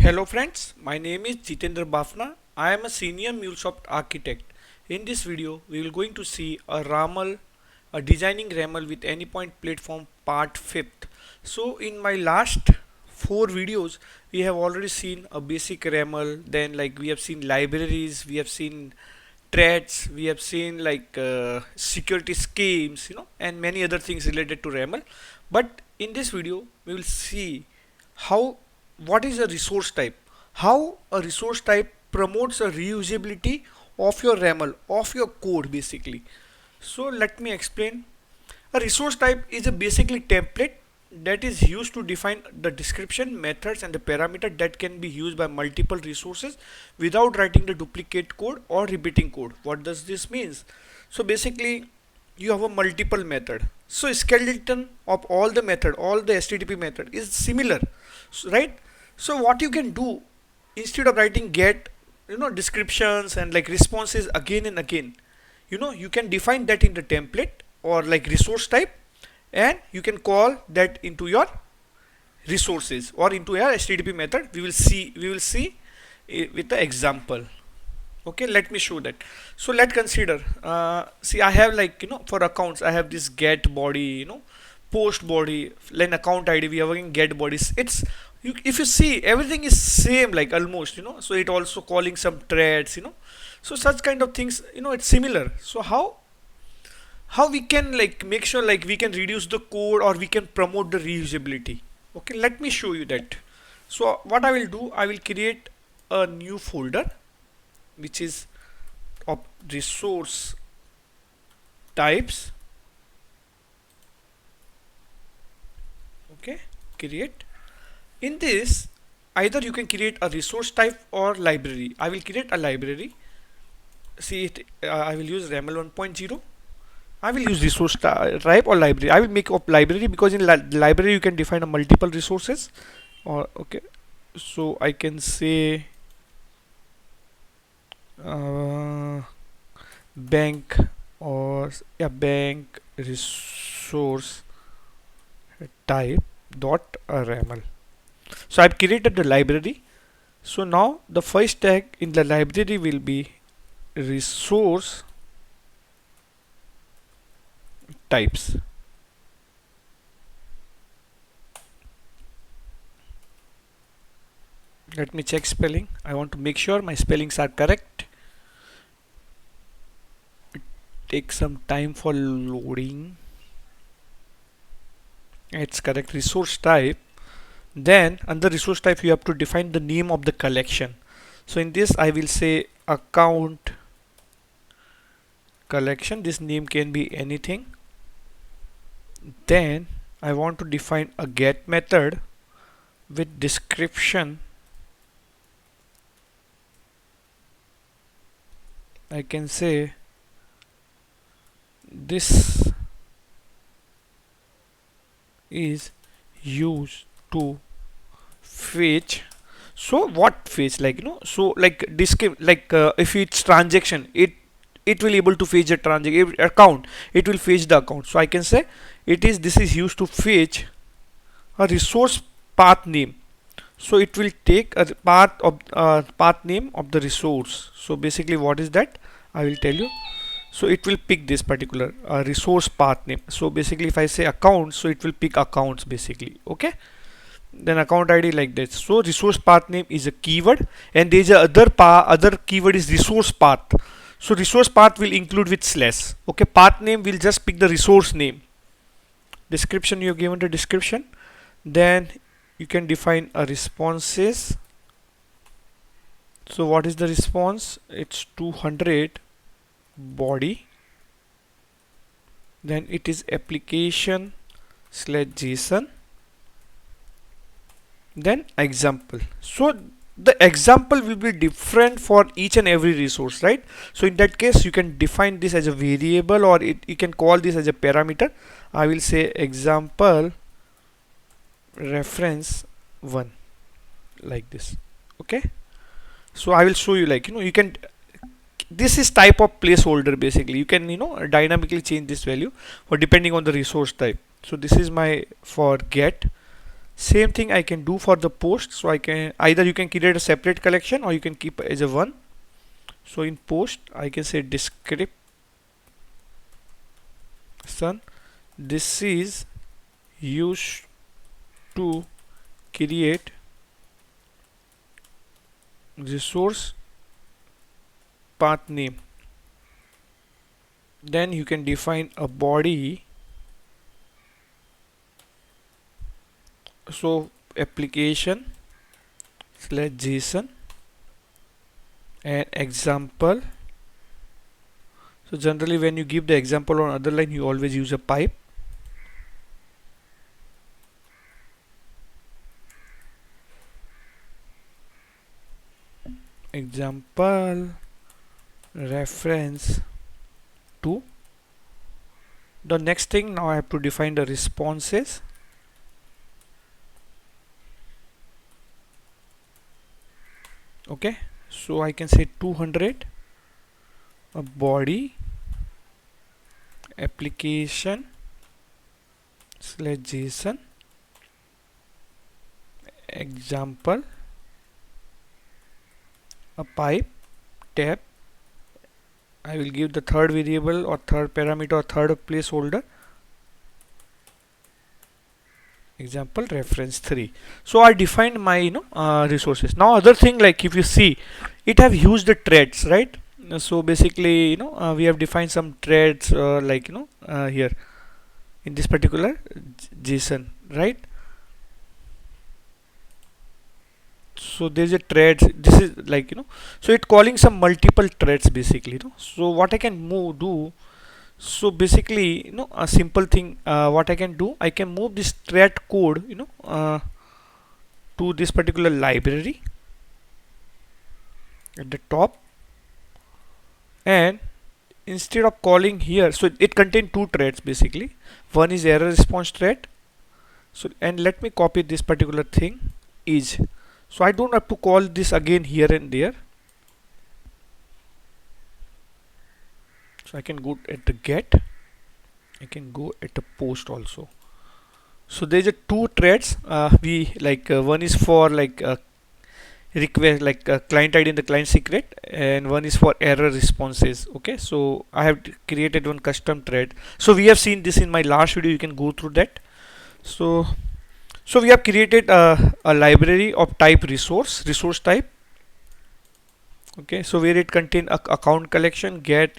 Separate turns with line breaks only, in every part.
Hello friends, my name is Jitendra Bafna. I am a senior MuleSoft architect. In this video, we will going to see a RAML, a designing RAML with Anypoint Platform part 5th. So in my last 4 videos, we have already seen a basic RAML, then like we have seen libraries, we have seen threads, we have seen like security schemes, and many other things related to RAML. But in this video, we will see how what is a resource type, how a resource type promotes a reusability of your RAML, of your code basically. So let me explain. A resource type is a basically template that is used to define the description, methods and the parameter that can be used by multiple resources without writing the duplicate code or repeating code. What does this means? So basically you have a multiple method. So skeleton of all the method, all the HTTP method is similar, right? So what you can do, instead of writing get descriptions and like responses again and again, you can define that in the template or like resource type, and you can call that into your resources or into your HTTP method. We will see with the example. Okay, let me show that. So let's consider, see, I have like for accounts I have this get body, post body, then account ID, we are working get bodies. It's if you see, everything is same, like almost, so it also calling some threads, so such kind of things, it's similar. So how we can like make sure like we can reduce the code or we can promote the reusability? Okay, let me show you that. So what I will do, I will create a new folder which is of resource types. Okay, create. In this, either you can create a resource type or library. I will create a library. See it, I will use RAML 1.0. I will use resource type or library. I will make a library because in library you can define a multiple resources. Or okay, so I can say bank, or yeah, bank resource type dot RAML. So I've created the library. So now the first tag in the library will be resource types. Let me check spelling. I want to make sure my spellings are correct. It takes some time for loading. It's correct. Resource type. Then under resource type you have to define the name of the collection. So in this I will say account collection. This name can be anything. Then I want to define a get method with description. I can say this is used to fetch. So what fetch, like so like like if it's transaction, it will able to fetch a transaction account, it will fetch the account. So I can say this is used to fetch a resource path name. So it will take a path name of the resource. So basically what is that, I will tell you. So it will pick this particular resource path name. So basically if I say account, so it will pick accounts basically. Okay, then account ID like this. So resource path name is a keyword, and there is a other keyword is resource path. So resource path will include with slash. Okay, path name will just pick the resource name. Description, you have given the description. Then you can define a responses. So what is the response? It's 200 body. Then it is application slash JSON. Then example. So the example will be different for each and every resource, right? So in that case you can define this as a variable, or you can call this as a parameter. I will say example reference 1 like this. Okay, so I will show you, like you can, this is type of placeholder basically. You can dynamically change this value for depending on the resource type. So this is my for get. Same thing I can do for the post. So I can either you can create a separate collection or you can keep as a one. So in post I can say description. This is used to create resource path name. Then you can define a body. So application slash JSON and example. So generally when you give the example on other line, you always use a pipe. Example reference to. The next thing, now I have to define the responses. Okay, so I can say 200 a body application slash JSON example a pipe tab. I will give the third variable or third parameter or third placeholder, example reference 3. So I defined my resources. Now other thing, like if you see, it have used the threads, right? So basically we have defined some threads like here in this particular JSON, right? So there's a threads, this is like so it calling some multiple threads basically, so what I can do, so basically a simple thing, what I can do, I can move this thread code to this particular library at the top, and instead of calling here, so it contains two threads basically. One is error response thread. So and let me copy this particular thing is, so I don't have to call this again here and there. So I can go at the get, I can go at the post also. So there's a two threads, we like one is for like request, like client ID and the client secret, and one is for error responses. Okay, so I have created one custom thread. So we have seen this in my last video, you can go through that. So we have created a library of type resource type. Okay, so where it contain account collection, get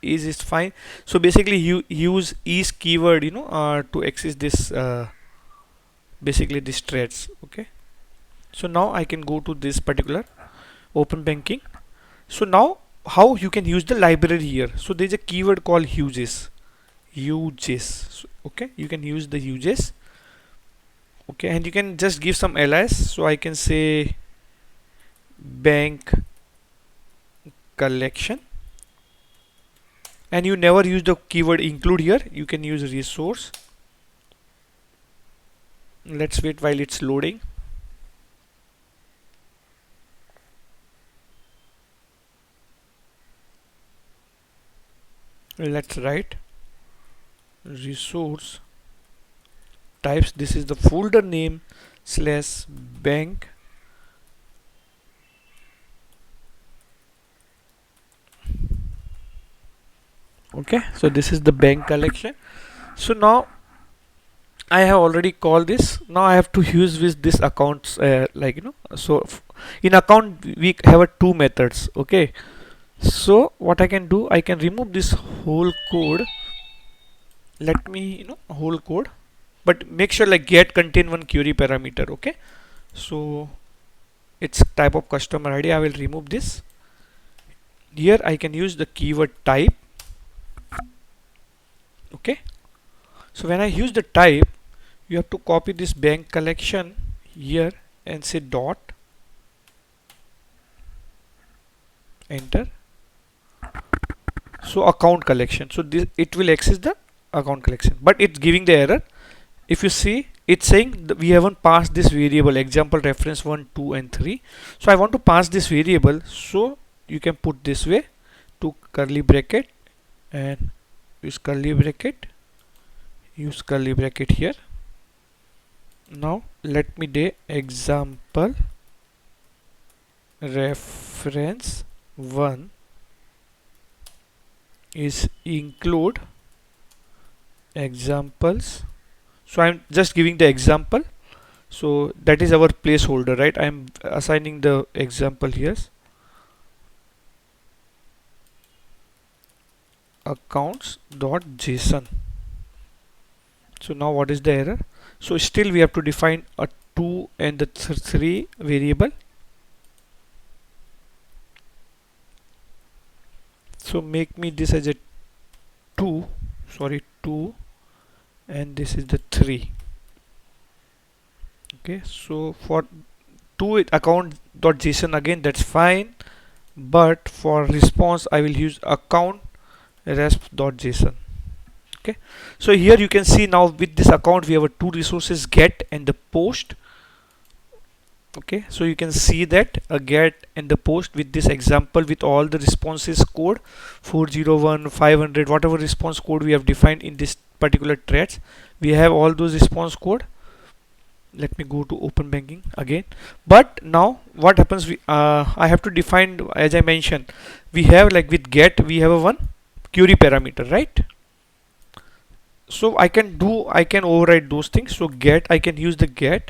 is fine. So basically you use is keyword to access this basically these threads. Okay, so now I can go to this particular open banking. So now how you can use the library here, so there's a keyword called uses. So, okay, you can use the uses. Okay, and you can just give some alias, so I can say bank collection, and you never use the keyword include here, you can use resource. Let's wait while it's loading. Let's write resource types, this is the folder name slash bank okay, so this is the bank collection. So now I have already called this, now I have to use with this accounts like so in account we have a two methods. Okay, so what I can do, I can remove this whole code. Let me whole code, but make sure like get contain one query parameter. Okay, so it's type of customer ID, I will remove this. Here I can use the keyword type. Okay, so when I use the type, you have to copy this bank collection here and say dot, enter. So account collection, so this it will access the account collection, but it's giving the error. If you see, it's saying that we haven't passed this variable example reference 1, 2 and 3. So I want to pass this variable, so you can put this way to curly bracket and use curly bracket, use curly bracket here. Now let me do example reference 1 is include examples. So I'm just giving the example, so that is our placeholder, right? I'm assigning the example here, accounts.json. So now what is the error? So still we have to define a 2 and the 3 variable. So make me this as a 2, sorry, 2, and this is the 3. Okay, so for 2 account.json, again that's fine, but for response I will use account resp.json. Okay, so here you can see now with this account we have a two resources, get and the post. Okay, so you can see that a get and the post with this example with all the responses code 401 500 whatever response code we have defined in this particular threads, we have all those response code. Let me go to open banking again. But now what happens, I have to define, as I mentioned, we have like with get we have a one query parameter, right? So I can override those things. So get, I can use the get.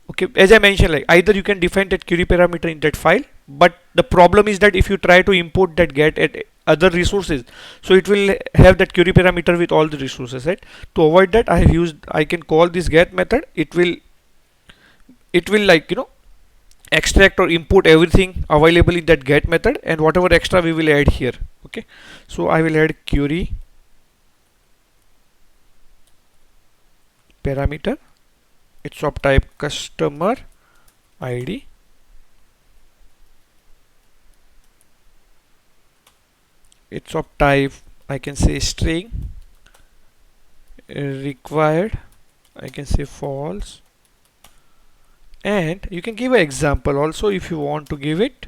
Okay, as I mentioned, like either you can define that query parameter in that file, but the problem is that if you try to import that get at other resources, so it will have that query parameter with all the resources, right? To avoid that, I can call this get method. It will like extract or import everything available in that get method, and whatever extra we will add here. Okay, so I will add query parameter. It's of type customer ID. It's of type, I can say, string. Required, I can say false, and you can give an example also if you want to give it.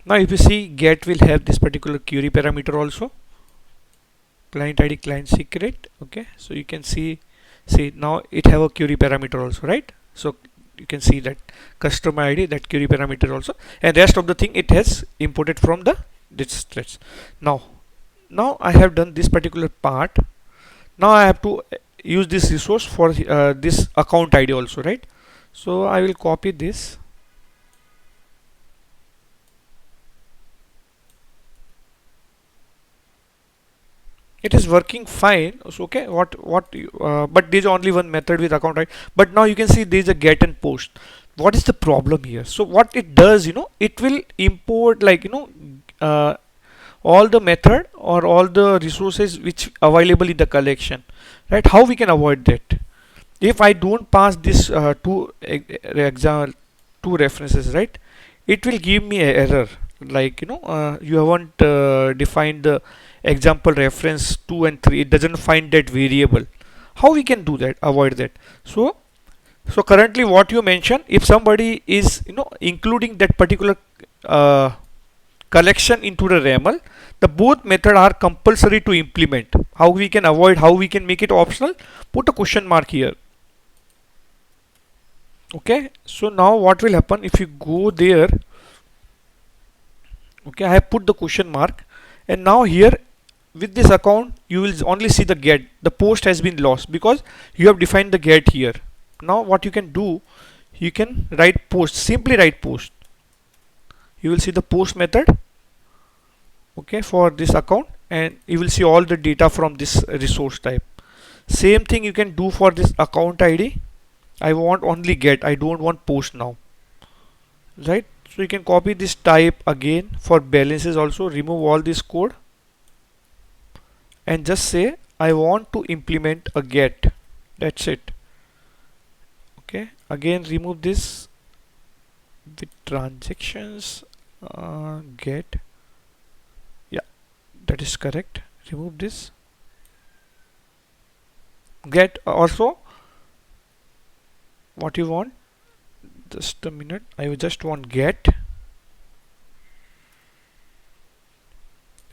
Now if you see, get will have this particular query parameter also, client ID, client secret. Okay, so you can see now it have a query parameter also, right? So you can see that customer ID, that query parameter also, and rest of the thing it has imported from the this threads. Now I have done this particular part. Now I have to use this resource for this account ID also, right? So I will copy this. It is working fine. So okay, but there's only one method with account ID. But now you can see there's a get and post. What is the problem here? So what it does, it will import like all the method or all the resources which available in the collection, right? How we can avoid that? If I don't pass this example, two references, right, it will give me an error like you haven't defined the example reference 2 and 3. It doesn't find that variable. How we can do that, avoid that? So currently what you mentioned, if somebody is including that particular uh, collection into the RAML, the both method are compulsory to implement. How we can avoid, how we can make it optional? Put a question mark here. Okay, so now what will happen if you go there? Okay, I have put the question mark, and now here with this account you will only see the get. The post has been lost because you have defined the get here. Now what you can do, you can write post, simply write post. You will see the post method, okay, for this account, and you will see all the data from this resource type. Same thing you can do for this account ID. I want only get, I don't want post now, right? So you can copy this type again for balances also, remove all this code and just say I want to implement a get. That's it. Okay, again remove this with transactions, get, yeah, that is correct. Remove this get also. What you want, just a minute, I just want get.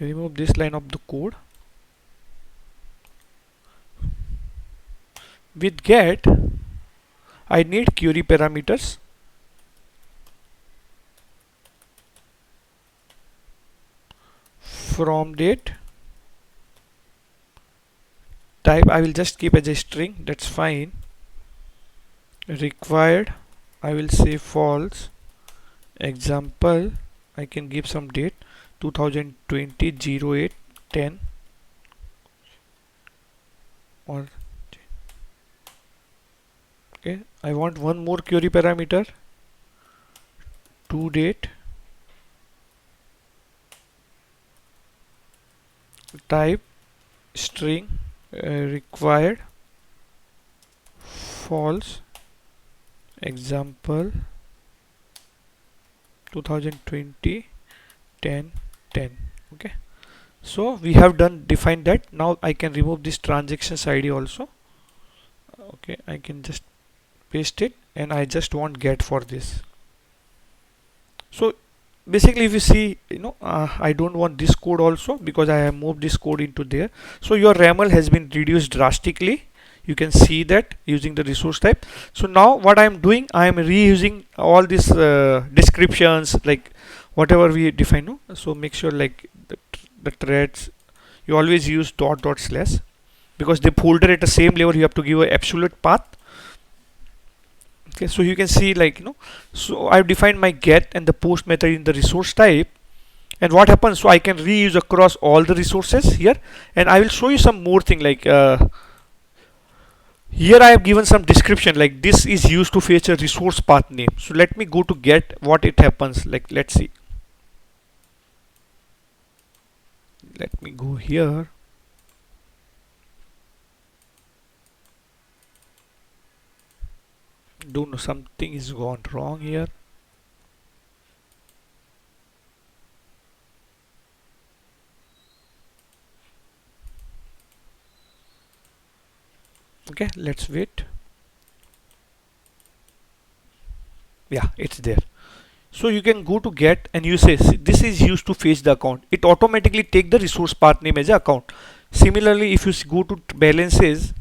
Remove this line of the code, With get, I need query parameters. From date, type I will just keep as a string, that's fine. Required, I will say false. Example, I can give some date 2020 08 10 or okay. I want one more query parameter, to date, type string, required false. Example 2020 10 10. Okay, so we have done defined that. Now I can remove this transactions ID also. Okay, I can just paste it, and I just want get for this. So basically, if you see, I don't want this code also, because I have moved this code into there. So your RAML has been reduced drastically. You can see that using the resource type. So now what I am doing, I am reusing all these descriptions, like whatever we define. No? So make sure like the threads, you always use dot dot slash, because the folder at the same level you have to give a absolute path. Okay, so you can see, like, so I've defined my get and the post method in the resource type. And what happens, so I can reuse across all the resources here. And I will show you some more thing, like here I have given some description, like this is used to fetch a resource path name. So let me go to get, what it happens, like let's see. Let me go here. Don't know, something is gone wrong here. Okay, let's wait. Yeah, it's there. So you can go to get and you say this is used to fetch the account. It automatically take the resource path name as a account. Similarly, if you go to balances,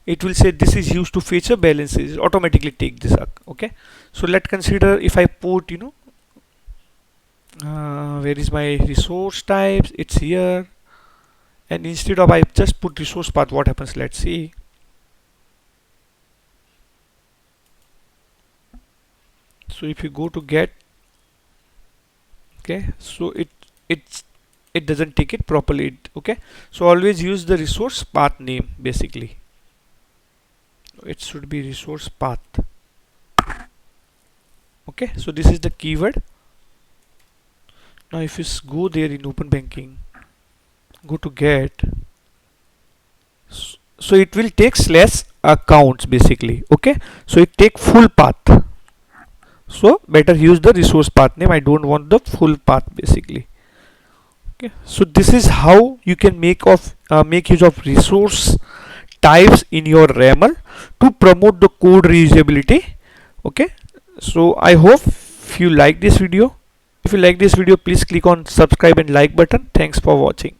it will say this is used to fetch a balances. Automatically take this up. Okay. So let's consider if I put, where is my resource types? It's here. And instead of I just put resource path, what happens? Let's see. So if you go to get, okay, so it doesn't take it properly. Okay, so always use the resource path name. Basically, it should be resource path. Okay, so this is the keyword. Now if you go there in open banking, go to get, so it will take slash accounts basically. Okay, so it take full path. So better use the resource path name. I don't want the full path basically. Okay, so this is how you can make use of resource types in your RAML to promote the code reusability. Okay, so I hope you like this video. If you like this video, please click on subscribe and like button. Thanks for watching.